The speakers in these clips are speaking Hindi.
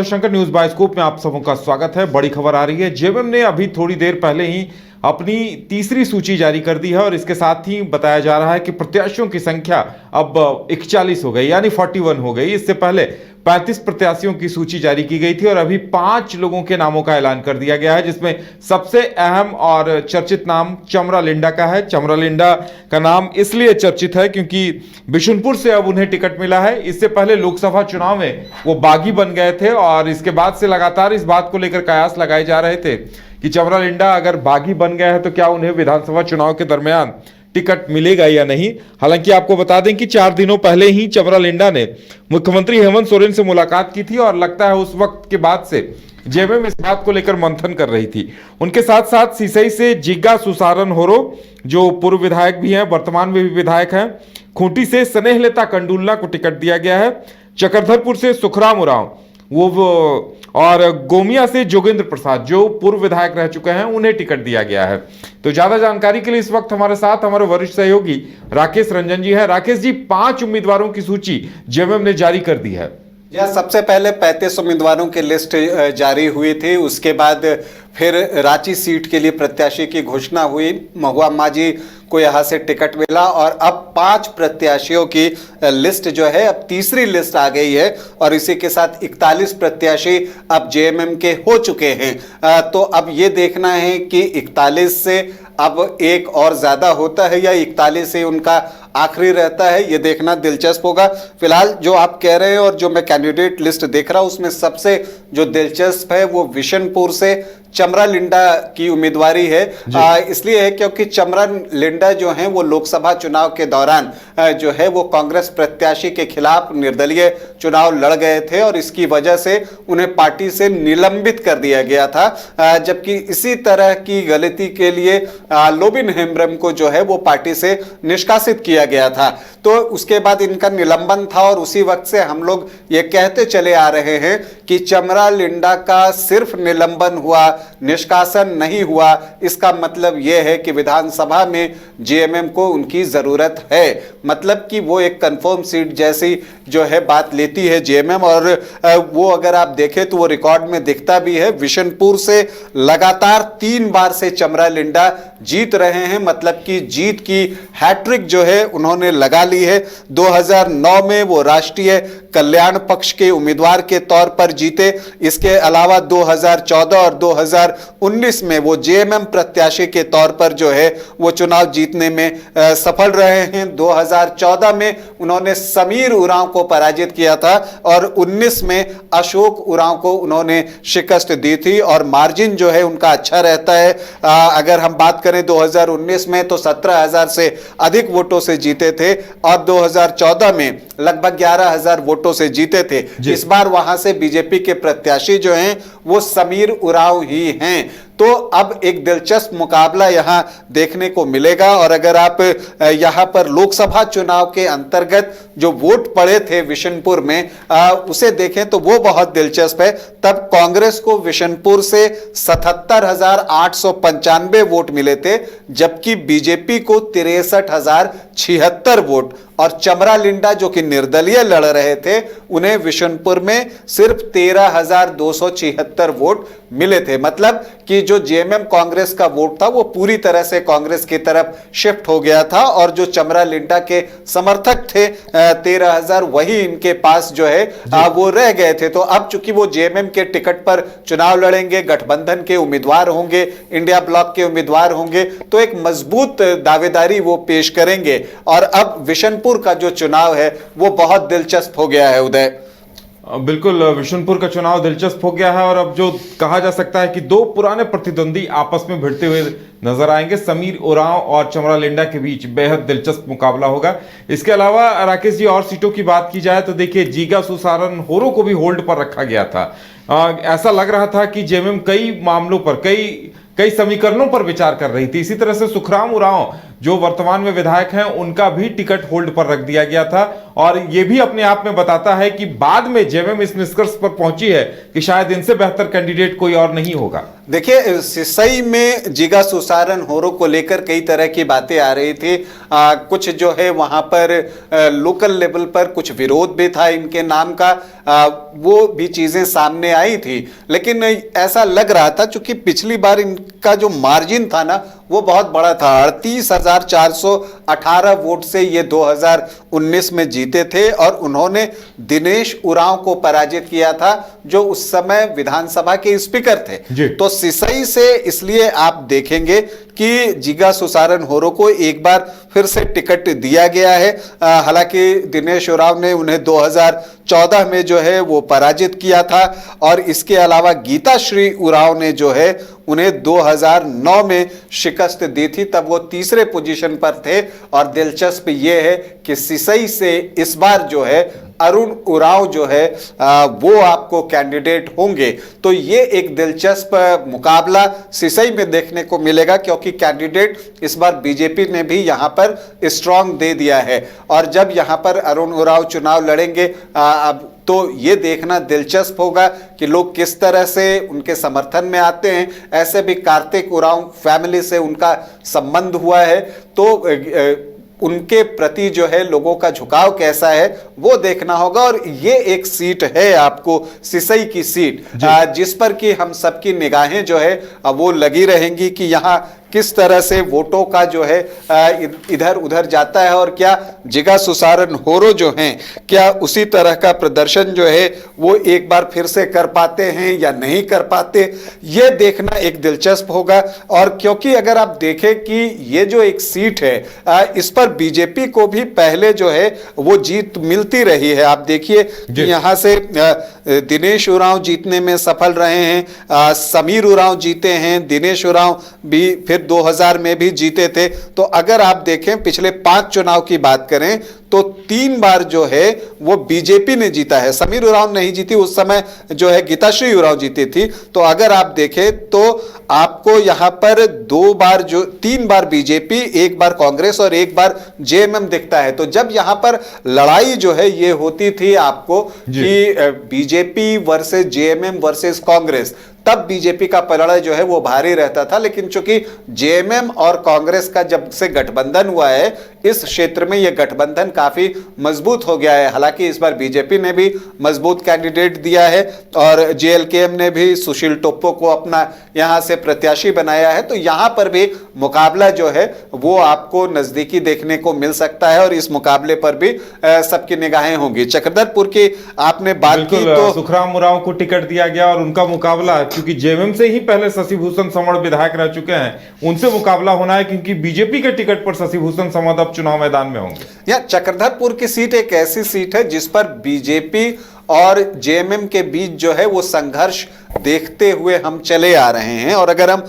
शंकर न्यूज बायोस्कोप में आप सबों का स्वागत है। बड़ी खबर आ रही है। जेएमएम ने अभी थोड़ी देर पहले ही अपनी तीसरी सूची जारी कर दी है और इसके साथ ही बताया जा रहा है कि प्रत्याशियों की संख्या अब 41 हो गई, यानी 41 हो गई। इससे पहले 35 प्रत्याशियों की सूची जारी की गई थी और अभी 5 लोगों के नामों का ऐलान कर दिया गया है, जिसमें सबसे अहम और चर्चित नाम चमरा लिंडा का है। चमरा लिंडा का नाम इसलिए चर्चित है क्योंकि बिशुनपुर से अब उन्हें टिकट मिला है। इससे पहले लोकसभा चुनाव में वो बागी बन गए थे और इसके बाद से लगातार इस बात को लेकर कयास लगाए जा रहे थे कि चमरा लिंडा अगर बागी बन गया है तो क्या उन्हें विधानसभा चुनाव के दरमियान टिकट मिलेगा या नहीं। हालांकि आपको बता दें कि 4 दिनों पहले ही चमरा लिंडा ने मुख्यमंत्री हेमंत सोरेन से मुलाकात की थी और लगता है उस वक्त के बाद से जेएमएम इस बात को लेकर मंथन कर रही थी। उनके साथ साथ सिसई से जिग्गा सुसारन होरो, जो पूर्व विधायक भी हैं, वर्तमान में भी विधायक हैं। खूंटी से स्नेहलता कंडुलना को टिकट दिया गया है। चक्रधरपुर से सुखराम उरांव और गोमिया से जोगेंद्र प्रसाद, जो पूर्व विधायक रह चुके हैं, उन्हें टिकट दिया गया है। तो ज्यादा जानकारी के लिए इस वक्त हमारे साथ हमारे वरिष्ठ सहयोगी राकेश रंजन जी हैं। राकेश जी, 5 उम्मीदवारों की सूची जेएमएम ने जारी कर दी है। यह सबसे पहले 35 उम्मीदवारों की लिस्ट जारी हुई थी। उसके बाद फिर रांची सीट के लिए प्रत्याशी की घोषणा हुई। महुआ मांझी को यहां से टिकट मिला और अब 5 प्रत्याशियों की लिस्ट जो है, अब तीसरी लिस्ट आ गई है और इसी के साथ 41 प्रत्याशी अब जेएमएम के हो चुके हैं। तो अब ये देखना है कि 41 से अब एक और ज्यादा होता है या 41 से उनका आखिरी रहता है, ये देखना दिलचस्प होगा। फिलहाल जो आप कह रहे हैं और जो मैं कैंडिडेट लिस्ट देख रहा हूं, उसमें सबसे जो दिलचस्प है वो विशनपुर से चमरा लिंडा की उम्मीदवारी है। इसलिए है क्योंकि चमरा लिंडा जो है वो लोकसभा चुनाव के दौरान जो है वो कांग्रेस प्रत्याशी के खिलाफ निर्दलीय चुनाव लड़ गए थे और इसकी वजह से उन्हें पार्टी से निलंबित कर दिया गया था। जबकि इसी तरह की गलती के लिए लोबिन हेम्ब्रम को जो है वो पार्टी से निष्कासित किया गया था। तो उसके बाद इनका निलंबन था और उसी वक्त से हम लोग ये कहते चले आ रहे हैं कि चमरा लिंडा का सिर्फ निलंबन हुआ, निष्कासन नहीं हुआ। इसका मतलब यह है कि विधानसभा में जेएमएम को उनकी जरूरत है, मतलब कि वो एक कंफर्म सीट जैसी जो है बात लेती है जेएमएम। और वो अगर आप देखें तो वो रिकॉर्ड में दिखता भी है। विशनपुर से लगातार 3 बार से चमरा लिंडा जीत रहे हैं, मतलब कि जीत की हैट्रिक जो है उन्होंने लगा ली है। 2009 में वो राष्ट्रीय कल्याण पक्ष के उम्मीदवार के तौर पर जीते। इसके अलावा 2014 और 2019 में वो जेएमएम प्रत्याशी के तौर पर जो है वो चुनाव जीतने में सफल रहे हैं। 2014 में उन्होंने समीर उरांव को पराजित किया था और 19 में अशोक उरांव को उन्होंने शिकस्त दी थी और मार्जिन जो है उनका अच्छा रहता है। अगर हम बात करें 2019 में तो 17,000 से अधिक वोटों से जीते थे और 2014 में लगभग 11,000 वोटों से जीते थे। इस बार वहां से बीजेपी के प्रत्याशी जो हैं वो समीर उरांव ही हैं। तो अब एक दिलचस्प मुकाबला यहां देखने को मिलेगा। और अगर आप यहां पर लोकसभा चुनाव के अंतर्गत जो वोट पड़े थे विशनपुर में उसे देखें तो वो बहुत दिलचस्प है। तब कांग्रेस को विशनपुर से 77,895 वोट मिले थे, जबकि बीजेपी को 63,076 वोट और चमरा लिंडा जो कि निर्दलीय लड़ रहे थे उन्हें विशनपुर में सिर्फ 13,276 वोट मिले थे। मतलब कि जो जेएमएम कांग्रेस का वोट था वो पूरी तरह से कांग्रेस की तरफ शिफ्ट हो गया था और जो चमरा लिंडा के समर्थक थे 13,000 वही इनके पास जो है वो रह गए थे। तो अब चूंकि वो जेएमएम के टिकट पर चुनाव लड़ेंगे, गठबंधन के उम्मीदवार होंगे, इंडिया ब्लॉक के उम्मीदवार होंगे, तो एक मजबूत दावेदारी वो पेश करेंगे। और अब विशनपुर का जो चुनाव है वो बहुत दिलचस्प हो गया है उदय। बिल्कुल, विशनपुर का चुनाव दिलचस्प हो गया है और अब जो कहा जा सकता है कि 2 पुराने प्रतिद्वंदी आपस में भिड़ते हुए नजर आएंगे। समीर उरांव और चमरा लिंडा के बीच बेहद दिलचस्प मुकाबला होगा। इसके अलावा राकेश जी, और सीटों की बात की जाए तो देखिए, जिग्गा सुसारन होरो को भी होल्ड पर रखा गया था। ऐसा लग रहा था कि जेएमएम कई मामलों पर, कई समीकरणों पर विचार कर रही थी। इसी तरह से सुखराम उरांव जो वर्तमान में विधायक हैं उनका भी टिकट होल्ड पर रख दिया गया था। और ये भी अपने आप में बताता है कि बाद में जेएमएम इस निष्कर्ष पर पहुंची है कि शायद इनसे बेहतर कैंडिडेट कोई और नहीं होगा। देखिए, सिसई में जिगा सुसारन होरो को लेकर कई तरह की बातें आ रही थी। कुछ जो है वहां पर लोकल लेवल पर कुछ विरोध भी था इनके नाम का, वो भी चीजें सामने आई थी। लेकिन ऐसा लग रहा था चूंकि पिछली बार इनका जो मार्जिन था ना वो बहुत बड़ा था, 38,418 वोट से ये 2019 में जीते थे और उन्होंने दिनेश उरांव को पराजित किया था जो उस समय विधानसभा के स्पीकर थे। तो सिसई से इसलिए आप देखेंगे कि जिगा सुसारन होरो को एक बार फिर से टिकट दिया गया है। हालांकि दिनेश उरांव ने उन्हें 2014 में जो है वो पराजित किया था और इसके अलावा गीता श्री उरांव ने जो है उन्हें 2009 में शिकस्त दी थी, तब वो तीसरे पोजीशन पर थे। और दिलचस्प ये है कि सिसई से इस बार जो है अरुण उरांव जो है वो आपको कैंडिडेट होंगे। तो ये एक दिलचस्प मुकाबला सिसई में देखने को मिलेगा क्योंकि कैंडिडेट इस बार बीजेपी ने भी यहां पर स्ट्रांग दे दिया है। और जब यहां पर अरुण उरांव चुनाव लड़ेंगे अब तो ये देखना दिलचस्प होगा कि लोग किस तरह से उनके समर्थन में आते हैं। ऐसे भी कार्तिक उरांव फैमिली से उनका संबंध हुआ है, तो उनके प्रति जो है लोगों का झुकाव कैसा है वो देखना होगा। और ये एक सीट है आपको सिसई की सीट जिस पर कि हम सबकी निगाहें जो है वो लगी रहेंगी कि यहाँ किस तरह से वोटों का जो है इधर उधर जाता है और क्या जिगा सुसारन होरो जो हैं क्या उसी तरह का प्रदर्शन जो है वो एक बार फिर से कर पाते हैं या नहीं कर पाते, ये देखना एक दिलचस्प होगा। और क्योंकि अगर आप देखें कि ये जो एक सीट है इस पर बीजेपी को भी पहले जो है वो जीत मिलती रही है। आप देखिए यहां से दिनेश उरांव जीतने में सफल रहे हैं, समीर उरांव जीते हैं, दिनेश उरांव भी फिर 2000 में भी जीते थे। तो अगर आप देखें पिछले 5 चुनाव की बात करें तो 3 बार जो है वो बीजेपी ने जीता है। समीर उरांव नहीं जीती, उस समय जो है गीताश्री उरांव जीती थी। तो अगर आप देखें तो आपको यहां पर 3 बार बीजेपी, 1 बार कांग्रेस और 1 बार जेएमएम दिखता है। तो जब यहां पर लड़ाई जो है ये होती थी आपको कि BJP versus JMM versus Congress, तब बीजेपी का पलड़ा जो है वो भारी रहता था। लेकिन चूंकि जेएमएम और कांग्रेस का जब से गठबंधन हुआ है इस क्षेत्र में ये गठबंधन काफी मजबूत हो गया है। हालांकि इस बार बीजेपी ने भी मजबूत कैंडिडेट दिया है और जेएलकेएम ने भी सुशील टोप्पो को अपना यहां से प्रत्याशी बनाया है। तो यहां पर भी मुकाबला जो है वो आपको नजदीकी देखने को मिल सकता है और इस मुकाबले पर भी सबकी निगाहें होंगी। चक्रधरपुर की आपने बात की तो सुखराम उरांव को टिकट दिया गया और उनका मुकाबला क्योंकि जेएमएम से ही पहले शशिभूषण समड़ विधायक रह चुके हैं, उनसे मुकाबला होना है क्योंकि बीजेपी के टिकट पर शशिभूषण समड़ अब चुनाव मैदान में होंगे। या चक्रधरपुर की सीट एक ऐसी सीट है जिस पर बीजेपी और जेएमएम के बीच जो है वो संघर्ष देखते हुए हम चले आ रहे हैं। और अगर हम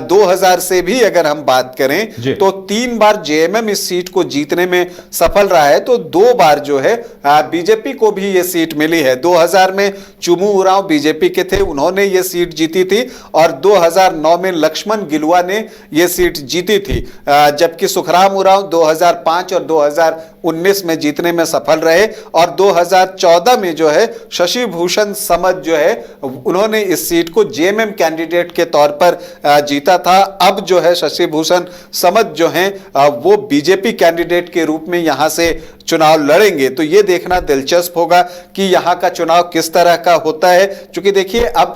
2000 से भी अगर हम बात करें तो 3 बार जेएमएम इस सीट को जीतने में सफल रहा है, तो 2 बार जो है बीजेपी को भी ये सीट मिली है। 2000 में चुमू उरांव बीजेपी के थे, उन्होंने ये सीट जीती थी और 2009 में लक्ष्मण गिलुआ ने ये सीट जीती थी, जबकि सुखराम उरांव 2005 और 2019 में जीतने में सफल रहे। और 2014 में जो है शशिभूषण समझ जो है उन्होंने इस सीट को जेएमएम कैंडिडेट के तौर पर जीता था। अब जो है शशिभूषण समझ जो हैं वो बीजेपी कैंडिडेट के रूप में यहां से चुनाव लड़ेंगे। तो ये देखना दिलचस्प होगा कि यहां का चुनाव किस तरह का होता है। क्योंकि देखिए अब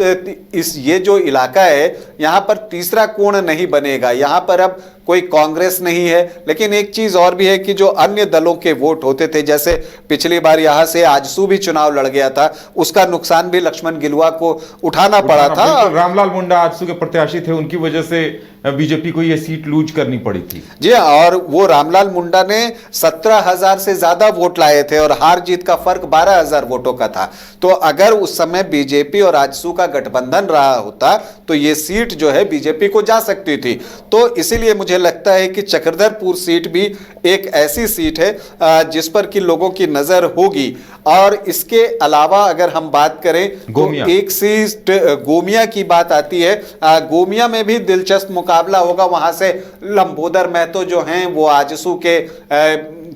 ये जो इलाका है यहां पर तीसरा कोण नहीं बनेगा, यहां पर अब कोई कांग्रेस नहीं है। लेकिन एक चीज और भी है कि जो अन्य दलों के वोट होते थे, जैसे पिछली बार यहां से आजसू भी चुनाव लड़ गया था, उसका नुकसान भी लक्ष्मण गिलुआ को उठाना पड़ा था। रामलाल मुंडा आजसू के प्रत्याशी थे, उनकी वजह से बीजेपी को यह सीट लूज करनी पड़ी थी। जी हाँ, और वो रामलाल मुंडा ने 17,000 से ज्यादा वोट लाए थे और हार जीत का फर्क 12,000 वोटों का था। तो अगर उस समय बीजेपी और आजसू का गठबंधन रहा होता तो ये सीट जो है बीजेपी को जा सकती थी। तो इसीलिए मुझे लगता लगता है कि चक्रधरपुर सीट भी एक ऐसी सीट है जिस पर कि लोगों की नजर होगी। और इसके अलावा अगर हम बात करें तो एक सीट गोमिया की बात आती है। गोमिया में भी दिलचस्प मुकाबला होगा। वहां से लंबोदर महतो जो हैं वो आजसू के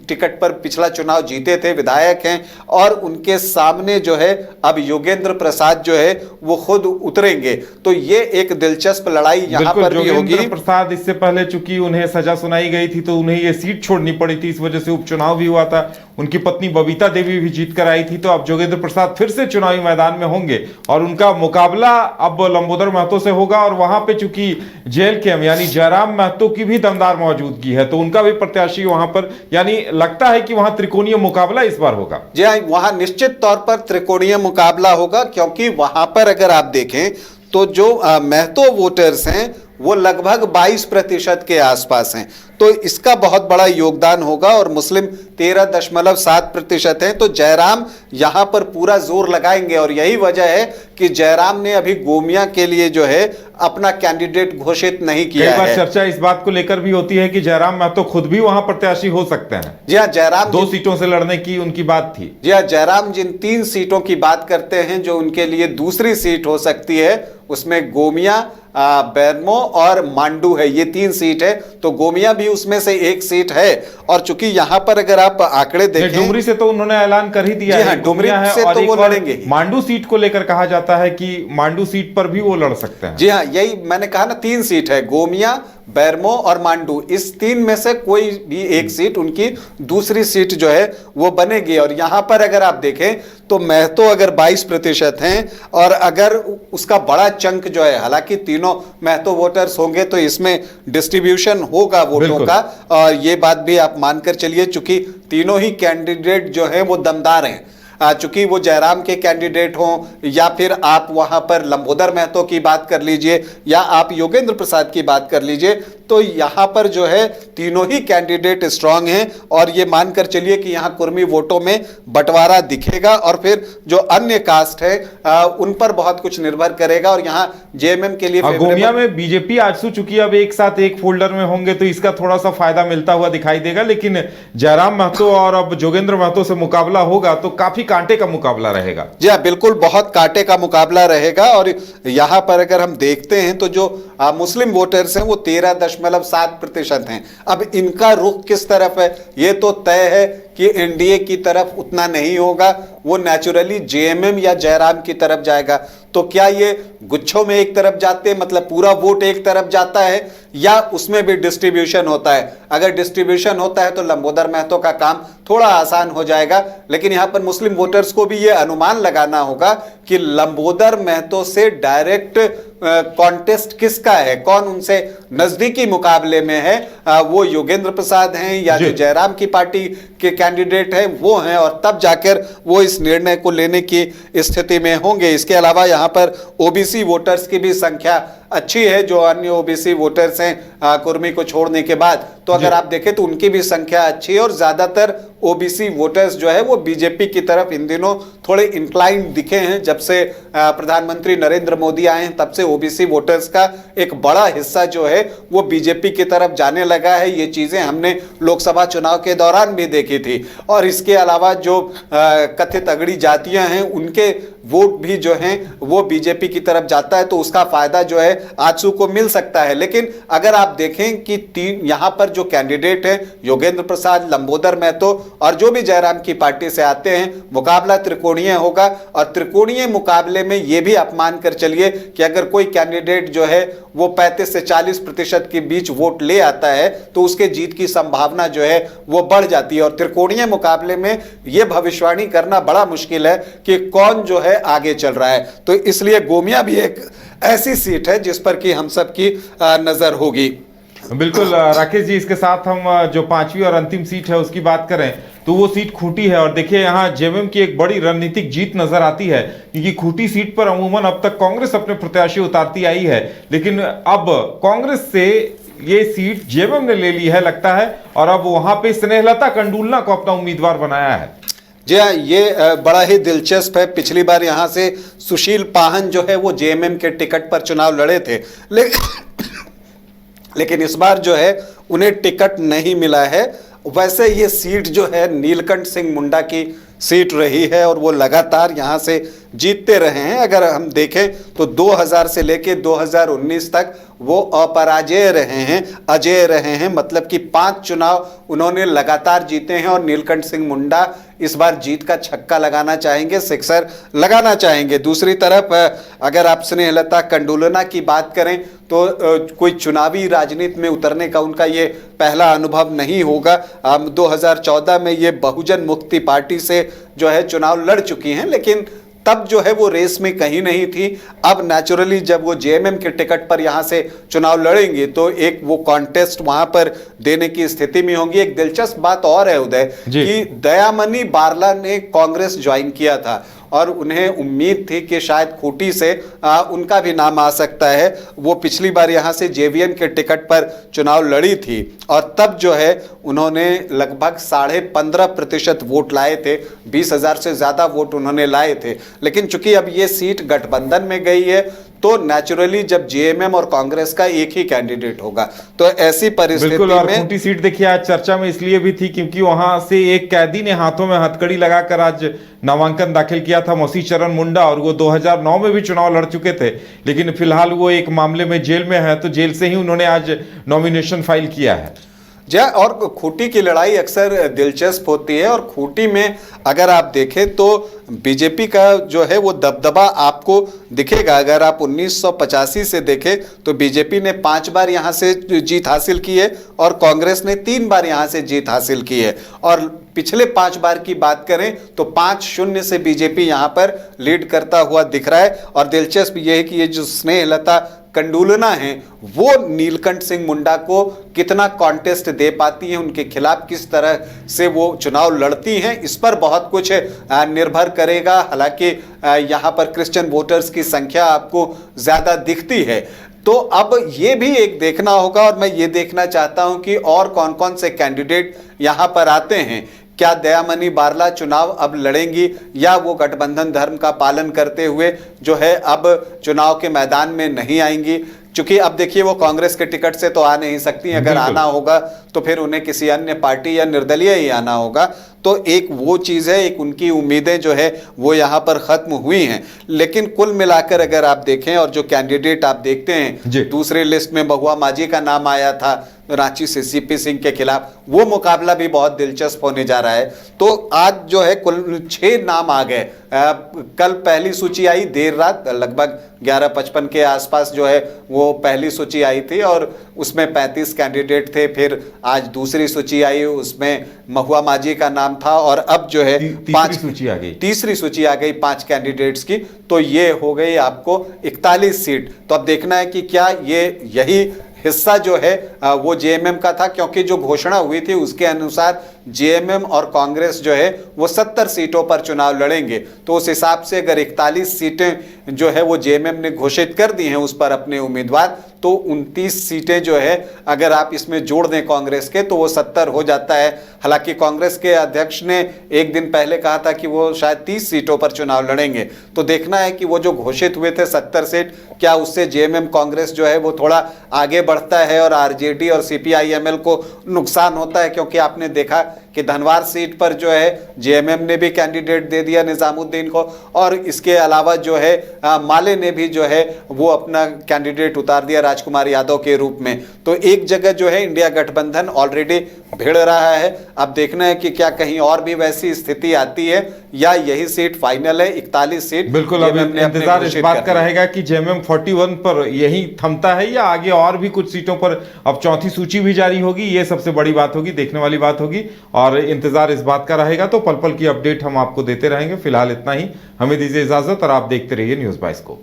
टिकट पर पिछला चुनाव जीते थे, विधायक हैं, और उनके सामने जो है अब योगेंद्र प्रसाद जो है वो खुद उतरेंगे। तो ये एक दिलचस्प लड़ाई यहां पर भी होगी। योगेंद्र प्रसाद इससे पहले चूंकि उन्हें सजा सुनाई गई थी तो उन्हें ये सीट छोड़नी पड़ी थी, इस वजह से उपचुनाव भी हुआ था। उनकी पत्नी बबीता देवी भी जीत कर आई थी। तो अब योगेंद्र प्रसाद फिर से चुनावी मैदान में होंगे और उनका मुकाबला अब लंबोदर महतो से होगा। और वहां पे चूंकि जेल कैम यानी जयराम महतो की भी दमदार मौजूदगी है तो उनका भी प्रत्याशी वहां पर, यानी लगता है कि वहां त्रिकोणीय मुकाबला इस बार होगा। जी हाँ, वहां निश्चित तौर पर त्रिकोणीय मुकाबला होगा, क्योंकि वहां पर अगर आप देखें तो जो महतो वोटर्स हैं वो लगभग 22% के आसपास हैं। तो इसका बहुत बड़ा योगदान होगा और मुस्लिम 13.7% हैं। तो जयराम यहां पर पूरा जोर लगाएंगे और यही वजह है कि जयराम ने अभी गोमिया के लिए जो है अपना कैंडिडेट घोषित नहीं किया है। कई बार चर्चा इस बात को लेकर भी होती है कि जयराम महतो खुद भी वहां प्रत्याशी हो सकते हैं। जी हाँ, जयराम 2 सीटों से लड़ने की उनकी बात थी। जी हाँ, जयराम जिन 3 सीटों की बात करते हैं जो उनके लिए दूसरी सीट हो सकती है, उसमें गोमिया, बेरमो और मांडू है। ये 3 सीट है। तो गोमिया भी उसमें से एक सीट है। और चूंकि यहां पर अगर आप आंकड़े देखें, डुमरी से तो उन्होंने ऐलान कर ही दिया है, डुमरी से तो वो लड़ेंगे। मांडू सीट को लेकर कहा जाता है कि मांडू सीट पर भी वो लड़ सकते हैं। जी हाँ, यही मैंने कहा ना, 3 सीट है, गोमिया, बेरमो और मांडू। इस 3 में से कोई भी एक सीट उनकी दूसरी सीट जो है वो बनेगी। और यहां पर अगर आप देखें तो महतो अगर 22% हैं और अगर उसका बड़ा चंक जो है, हालांकि तीनों महतो वोटर्स होंगे तो इसमें डिस्ट्रीब्यूशन होगा वोटों का, और ये बात भी आप मानकर चलिए, चूंकि तीनों ही कैंडिडेट जो है वो दमदार हैं। चूंकि वो जयराम के कैंडिडेट हों या फिर आप वहां पर लंबोदर महतो की बात कर लीजिए या आप योगेंद्र प्रसाद की बात कर लीजिए, तो यहां पर जो है तीनों ही कैंडिडेट स्ट्रांग हैं। और ये मानकर चलिए कि यहां कुर्मी वोटों में बंटवारा दिखेगा और फिर जो अन्य कास्ट है उन पर बहुत कुछ निर्भर करेगा। और यहां जेएमएम के लिए गोमिया में बीजेपी आजसू चूंकि अब एक साथ एक फोल्डर में होंगे तो इसका थोड़ा सा फायदा मिलता हुआ दिखाई देगा। लेकिन जयराम महतो और अब योगेंद्र महतो से मुकाबला होगा तो काफी कांटे का मुकाबला रहेगा। जी हाँ, बिल्कुल बहुत कांटे का मुकाबला रहेगा। और यहां पर अगर हम देखते हैं तो जो मुस्लिम वोटर्स हैं वो 13.7% हैं। अब इनका रुख किस तरफ है ये तो तय है कि एनडीए की तरफ उतना नहीं होगा, वो नेचुरली जेएमएम या जयराम की तरफ जाएगा। तो क्या ये गुच्छों में एक तरफ जाते हैं, मतलब पूरा वोट एक तरफ जाता है, या उसमें भी डिस्ट्रीब्यूशन होता है? अगर डिस्ट्रीब्यूशन होता है तो लंबोदर महतो का काम थोड़ा आसान हो जाएगा। लेकिन यहां पर मुस्लिम वोटर्स को भी यह अनुमान लगाना होगा कि लंबोदर महतो से डायरेक्ट कॉन्टेस्ट किसका है, कौन उनसे नजदीकी मुकाबले में है, वो योगेंद्र प्रसाद हैं या जो जयराम की पार्टी के कैंडिडेट हैं वो हैं, और तब जाकर वो इस निर्णय को लेने की स्थिति में होंगे। इसके अलावा यहां पर ओबीसी वोटर्स की भी संख्या अच्छी है, जो अन्य ओबीसी वोटर्स हैं कुर्मी को छोड़ने के बाद, तो अगर आप देखें तो उनकी भी संख्या अच्छी है। और ज्यादातर ओबीसी वोटर्स जो है वो बीजेपी की तरफ इन दिनों थोड़े इंक्लाइंड दिखे हैं। जब से प्रधानमंत्री नरेंद्र मोदी आए हैं तब से ओबीसी वोटर्स का एक बड़ा हिस्सा जो है वो बीजेपी की तरफ जाने लगा है। ये चीजें हमने लोकसभा चुनाव के दौरान भी देखी थी। और इसके अलावा जो कथित अगड़ी जातियां हैं उनके वोट भी जो हैं वो बीजेपी की तरफ जाता है, तो उसका फायदा जो है आजसू को मिल सकता है। लेकिन अगर आप देखें कि यहां पर जो कैंडिडेट हैं योगेंद्र प्रसाद, लंबोदर महतो और जो भी जयराम की पार्टी से आते हैं, मुकाबला त्रिकोणीय होगा। और त्रिकोणीय मुकाबले में यह भी आप मान कर चलिए कि अगर कोई कैंडिडेट जो है वो 35 से 40% के बीच वोट ले आता है तो उसके जीत की संभावना जो है वो बढ़ जाती है। और त्रिकोणीय मुकाबले में यह भविष्यवाणी करना बड़ा मुश्किल है कि कौन जो है आगे चल रहा है। तो इसलिए गोमिया भी एक ऐसी सीट है जिस पर कि हम सब की नजर होगी। बिल्कुल राकेश जी, इसके साथ हम जो 5वीं और अंतिम सीट है उसकी बात करें तो वो सीट खूंटी है। और देखिए यहाँ जेएमएम की एक बड़ी रणनीतिक जीत नजर आती है, क्योंकि खूंटी सीट पर अमूमन अब तक कांग्रेस अपने प्रत्याशी उतारती आई है, लेकिन अब कांग्रेस से ये सीट जेएमएम ने ले ली है लगता है, और अब वहां पे स्नेहलता कंडूलना को अपना उम्मीदवार बनाया है। जी हाँ, ये बड़ा ही दिलचस्प है। पिछली बार यहां से सुशील पाहन जो है वो जेएमएम के टिकट पर चुनाव लड़े थे, लेकिन इस बार जो है उन्हें टिकट नहीं मिला है। वैसे ये सीट जो है नीलकंठ सिंह मुंडा की सीट रही है और वो लगातार यहाँ से जीतते रहे हैं। अगर हम देखें तो 2000 से लेके 2019 तक वो अपराजेय रहे हैं, अजेय रहे हैं, मतलब कि 5 चुनाव उन्होंने लगातार जीते हैं। और नीलकंठ सिंह मुंडा इस बार जीत का छक्का लगाना चाहेंगे, सिक्सर लगाना चाहेंगे। दूसरी तरफ अगर आप स्नेहलता कंडूलना की बात करें तो कोई चुनावी राजनीति में उतरने का उनका ये पहला अनुभव नहीं होगा। 2014 में ये बहुजन मुक्ति पार्टी से जो है चुनाव लड़ चुकी हैं, लेकिन तब जो है वो रेस में कहीं नहीं थी। अब नेचुरली जब वो जेएमएम के टिकट पर यहाँ से चुनाव लड़ेंगे तो एक वो कॉन्टेस्ट वहां पर देने की स्थिति में होंगी। एक दिलचस्प बात और है उदय कि दयामनी बारला ने कांग्रेस ज्वाइन किया था और उन्हें उम्मीद थी कि शायद खूंटी से उनका भी नाम आ सकता है। वो पिछली बार यहाँ से जेवीएम के टिकट पर चुनाव लड़ी थी और तब जो है उन्होंने लगभग 15.5% वोट लाए थे, 20,000 से ज़्यादा वोट उन्होंने लाए थे। लेकिन चूंकि अब ये सीट गठबंधन में गई है तो नेचुरली जब जेएमएम और कांग्रेस का एक ही कैंडिडेट होगा तो ऐसी परिस्थिति में और खूंटी सीट देखिए आज चर्चा में इसलिए भी थी क्योंकि वहां से एक कैदी ने हाथों में हथकड़ी लगाकर आज नामांकन दाखिल किया था, मौसी चरण मुंडा, और वो 2009 में भी चुनाव लड़ चुके थे। लेकिन फिलहाल वो एक मामले में जेल में है तो जेल से ही उन्होंने आज नॉमिनेशन फाइल किया है। और खूंटी की लड़ाई अक्सर दिलचस्प होती है और खूंटी में अगर आप देखें तो बीजेपी का जो है वो दबदबा आपको दिखेगा। अगर आप 1985 से देखें तो बीजेपी ने 5 बार यहाँ से जीत हासिल की है और कांग्रेस ने 3 बार यहाँ से जीत हासिल की है। और पिछले 5 बार की बात करें तो 5-0 से बीजेपी यहाँ पर लीड करता हुआ दिख रहा है। और दिलचस्प ये है कि ये जो स्नेहलता कंडूलना है वो नीलकंठ सिंह मुंडा को कितना कॉन्टेस्ट दे पाती हैं, उनके खिलाफ किस तरह से वो चुनाव लड़ती हैं, इस पर बहुत कुछ निर्भर करेगा। हालांकि यहाँ पर क्रिश्चियन वोटर्स की संख्या आपको ज़्यादा दिखती है तो अब ये भी एक देखना होगा। और मैं ये देखना चाहता हूँ कि और कौन कौन से कैंडिडेट यहाँ पर आते हैं। क्या दयामनी बारला चुनाव अब लड़ेंगी या वो गठबंधन धर्म का पालन करते हुए जो है अब चुनाव के मैदान में नहीं आएंगी? चूंकि अब देखिए वो कांग्रेस के टिकट से तो आ नहीं सकती, अगर आना होगा तो फिर उन्हें किसी अन्य पार्टी या निर्दलीय ही आना होगा। तो एक वो चीज़ है, एक उनकी उम्मीदें जो है वो यहाँ पर ख़त्म हुई हैं। लेकिन कुल मिलाकर अगर आप देखें और जो कैंडिडेट आप देखते हैं, दूसरे लिस्ट में महुआ माझी का नाम आया था रांची से सीपी सिंह के खिलाफ, वो मुकाबला भी बहुत दिलचस्प होने जा रहा है। तो आज जो है कुल 6 नाम आ गए। कल पहली सूची आई देर रात, लगभग 11:55 के आसपास जो है वो पहली सूची आई थी और उसमें 35 कैंडिडेट थे। फिर आज दूसरी सूची आई, उसमें महुआ माझी का नाम था और अब जो है तीसरी सूची आ गई 5 कैंडिडेट्स की। तो ये हो गई आपको 41 सीट। तो अब देखना है कि क्या यही हिस्सा जो है वो जेएमएम का था, क्योंकि जो घोषणा हुई थी उसके अनुसार जेएमएम और कांग्रेस जो है वो 70 सीटों पर चुनाव लड़ेंगे। तो उस हिसाब से अगर 41 सीटें जो है वो जेएमएम ने घोषित कर दी हैं उस पर अपने उम्मीदवार, तो 29 सीटें जो है अगर आप इसमें जोड़ दें कांग्रेस के तो वो 70 हो जाता है। हालांकि कांग्रेस के अध्यक्ष ने एक दिन पहले कहा था कि वो शायद 30 सीटों पर चुनाव लड़ेंगे। तो देखना है कि वो जो घोषित हुए थे 70 सीट, क्या उससे जेएमएम कांग्रेस जो है वो थोड़ा आगे बढ़ता है और आरजेडी और सीपीआईएमएल को नुकसान होता है। क्योंकि आपने देखा कि धनवार सीट पर जो है जेएमएम ने भी कैंडिडेट दे दिया निजामुद्दीन को और इसके अलावा जो है माले ने भी जो है वो अपना कैंडिडेट उतार दिया राजकुमार यादव के रूप में। तो एक जगह जो है इंडिया गठबंधन ऑलरेडी भिड़ रहा है। अब देखना है कि क्या कहीं और भी वैसी स्थिति आती है या यही सीट फाइनल है 41 सीट। बिल्कुल, अब इंतजार इस बात का रहेगा कि जेएमएम 41 पर यही थमता है या आगे और भी कुछ सीटों पर अब चौथी सूची भी जारी होगी। ये सबसे बड़ी बात होगी, देखने वाली बात होगी और इंतजार इस बात का रहेगा। तो पल पल की अपडेट हम आपको देते रहेंगे। फिलहाल इतना ही, हमें दीजिए इजाजत और आप देखते रहिए न्यूज़ 22 को।